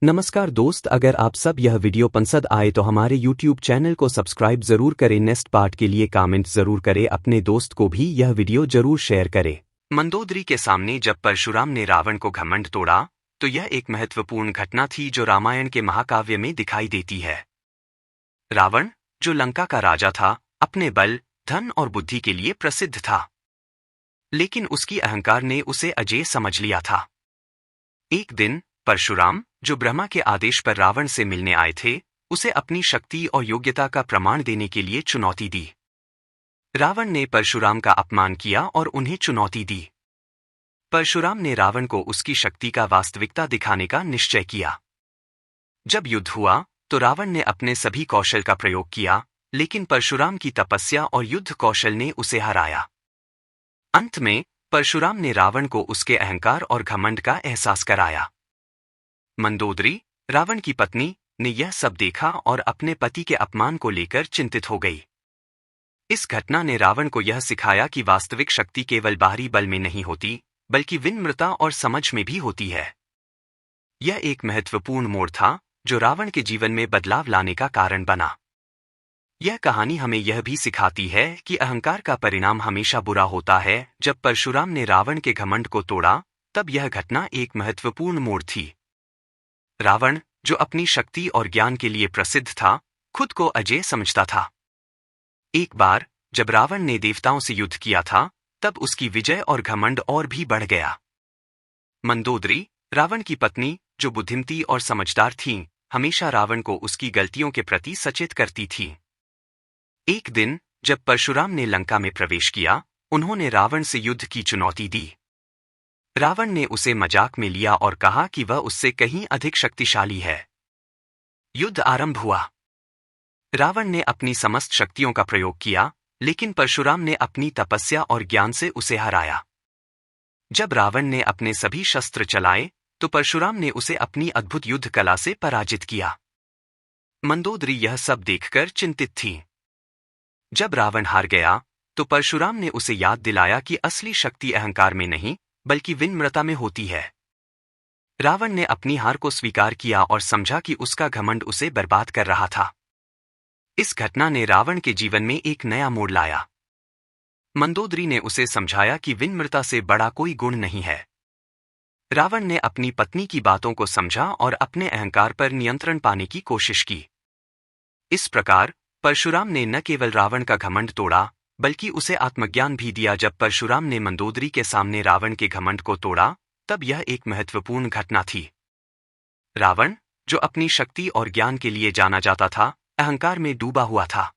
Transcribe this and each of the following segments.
नमस्कार दोस्त, अगर आप सब यह वीडियो पसंद आए तो हमारे YouTube चैनल को सब्सक्राइब जरूर करें। नेक्स्ट पार्ट के लिए कमेंट जरूर करें, अपने दोस्त को भी यह वीडियो जरूर शेयर करें। मंदोदरी के सामने जब परशुराम ने रावण को घमंड तोड़ा तो यह एक महत्वपूर्ण घटना थी जो रामायण के महाकाव्य में दिखाई देती है। रावण, जो लंका का राजा था, अपने बल, धन और बुद्धि के लिए प्रसिद्ध था, लेकिन उसकी अहंकार ने उसे अजेय समझ लिया था। एक दिन परशुराम, जो ब्रह्मा के आदेश पर रावण से मिलने आए थे, उसे अपनी शक्ति और योग्यता का प्रमाण देने के लिए चुनौती दी। रावण ने परशुराम का अपमान किया और उन्हें चुनौती दी। परशुराम ने रावण को उसकी शक्ति का वास्तविकता दिखाने का निश्चय किया। जब युद्ध हुआ तो रावण ने अपने सभी कौशल का प्रयोग किया, लेकिन परशुराम की तपस्या और युद्ध कौशल ने उसे हराया। अंत में परशुराम ने रावण को उसके अहंकार और घमंड का एहसास कराया। मंदोदरी, रावण की पत्नी, ने यह सब देखा और अपने पति के अपमान को लेकर चिंतित हो गई। इस घटना ने रावण को यह सिखाया कि वास्तविक शक्ति केवल बाहरी बल में नहीं होती, बल्कि विनम्रता और समझ में भी होती है। यह एक महत्वपूर्ण मोड़ था जो रावण के जीवन में बदलाव लाने का कारण बना। यह कहानी हमें यह भी सिखाती है कि अहंकार का परिणाम हमेशा बुरा होता है। जब परशुराम ने रावण के घमंड को तोड़ा, तब यह घटना एक महत्वपूर्ण मोड़ थी। रावण, जो अपनी शक्ति और ज्ञान के लिए प्रसिद्ध था, खुद को अजेय समझता था। एक बार जब रावण ने देवताओं से युद्ध किया था, तब उसकी विजय और घमंड और भी बढ़ गया। मंदोदरी, रावण की पत्नी, जो बुद्धिमती और समझदार थीं, हमेशा रावण को उसकी गलतियों के प्रति सचेत करती थीं। एक दिन जब परशुराम ने लंका में प्रवेश किया, उन्होंने रावण से युद्ध की चुनौती दी। रावण ने उसे मजाक में लिया और कहा कि वह उससे कहीं अधिक शक्तिशाली है। युद्ध आरंभ हुआ। रावण ने अपनी समस्त शक्तियों का प्रयोग किया, लेकिन परशुराम ने अपनी तपस्या और ज्ञान से उसे हराया। जब रावण ने अपने सभी शस्त्र चलाए, तो परशुराम ने उसे अपनी अद्भुत युद्ध कला से पराजित किया। मंदोदरी यह सब देखकर चिंतित थी। जब रावण हार गया, तो परशुराम ने उसे याद दिलाया कि असली शक्ति अहंकार में नहीं, बल्कि विनम्रता में होती है। रावण ने अपनी हार को स्वीकार किया और समझा कि उसका घमंड उसे बर्बाद कर रहा था। इस घटना ने रावण के जीवन में एक नया मोड़ लाया। मंदोदरी ने उसे समझाया कि विनम्रता से बड़ा कोई गुण नहीं है। रावण ने अपनी पत्नी की बातों को समझा और अपने अहंकार पर नियंत्रण पाने की कोशिश की। इस प्रकार परशुराम ने न केवल रावण का घमंड तोड़ा, बल्कि उसे आत्मज्ञान भी दिया। जब परशुराम ने मंदोदरी के सामने रावण के घमंड को तोड़ा, तब यह एक महत्वपूर्ण घटना थी। रावण, जो अपनी शक्ति और ज्ञान के लिए जाना जाता था, अहंकार में डूबा हुआ था।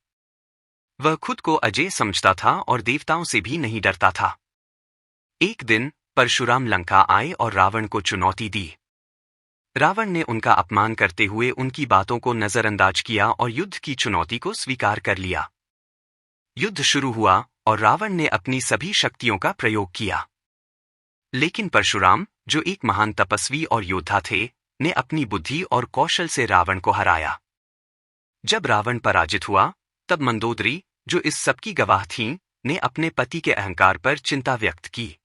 वह खुद को अजेय समझता था और देवताओं से भी नहीं डरता था। एक दिन परशुराम लंका आए और रावण को चुनौती दी। रावण ने उनका अपमान करते हुए उनकी बातों को नजरअंदाज किया और युद्ध की चुनौती को स्वीकार कर लिया। युद्ध शुरू हुआ और रावण ने अपनी सभी शक्तियों का प्रयोग किया। लेकिन परशुराम, जो एक महान तपस्वी और योद्धा थे, ने अपनी बुद्धि और कौशल से रावण को हराया। जब रावण पराजित हुआ, तब मंदोदरी, जो इस सब की गवाह थीं, ने अपने पति के अहंकार पर चिंता व्यक्त की।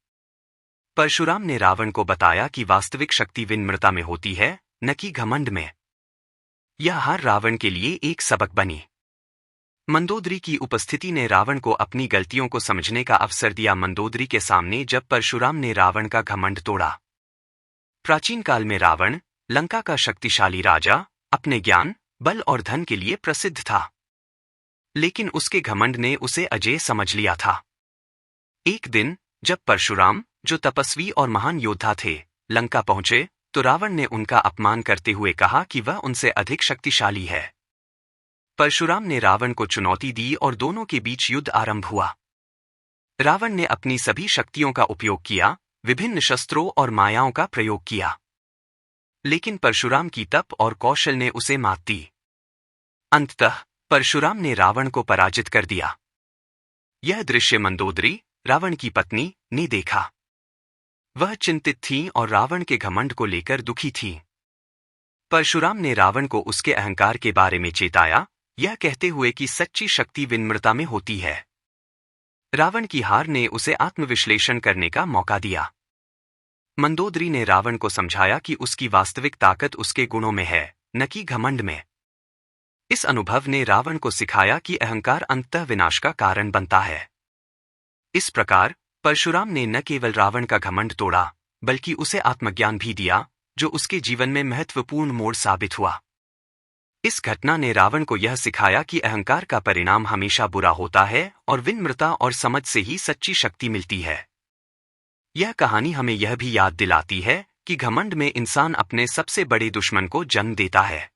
परशुराम ने रावण को बताया कि वास्तविक शक्ति विनम्रता में होती है, न कि घमंड में। यह हार रावण के लिए एक सबक बनी। मंदोदरी की उपस्थिति ने रावण को अपनी गलतियों को समझने का अवसर दिया। मंदोदरी के सामने जब परशुराम ने रावण का घमंड तोड़ा। प्राचीन काल में रावण, लंका का शक्तिशाली राजा, अपने ज्ञान, बल और धन के लिए प्रसिद्ध था, लेकिन उसके घमंड ने उसे अजेय समझ लिया था। एक दिन जब परशुराम, जो तपस्वी और महान योद्धा थे, लंका पहुंचे, तो रावण ने उनका अपमान करते हुए कहा कि वह उनसे अधिक शक्तिशाली है। परशुराम ने रावण को चुनौती दी और दोनों के बीच युद्ध आरंभ हुआ। रावण ने अपनी सभी शक्तियों का उपयोग किया, विभिन्न शस्त्रों और मायाओं का प्रयोग किया, लेकिन परशुराम की तप और कौशल ने उसे मात दी। अंततः परशुराम ने रावण को पराजित कर दिया। यह दृश्य मंदोदरी, रावण की पत्नी, ने देखा। वह चिंतित थीं और रावण के घमंड को लेकर दुखी थीं। परशुराम ने रावण को उसके अहंकार के बारे में चेताया, यह कहते हुए कि सच्ची शक्ति विनम्रता में होती है। रावण की हार ने उसे आत्मविश्लेषण करने का मौका दिया। मंदोदरी ने रावण को समझाया कि उसकी वास्तविक ताकत उसके गुणों में है, न कि घमंड में। इस अनुभव ने रावण को सिखाया कि अहंकार अंततः विनाश का कारण बनता है। इस प्रकार परशुराम ने न केवल रावण का घमंड तोड़ा, बल्कि उसे आत्मज्ञान भी दिया, जो उसके जीवन में महत्वपूर्ण मोड़ साबित हुआ। इस घटना ने रावण को यह सिखाया कि अहंकार का परिणाम हमेशा बुरा होता है और विनम्रता और समझ से ही सच्ची शक्ति मिलती है। यह कहानी हमें यह भी याद दिलाती है कि घमंड में इंसान अपने सबसे बड़े दुश्मन को जन्म देता है।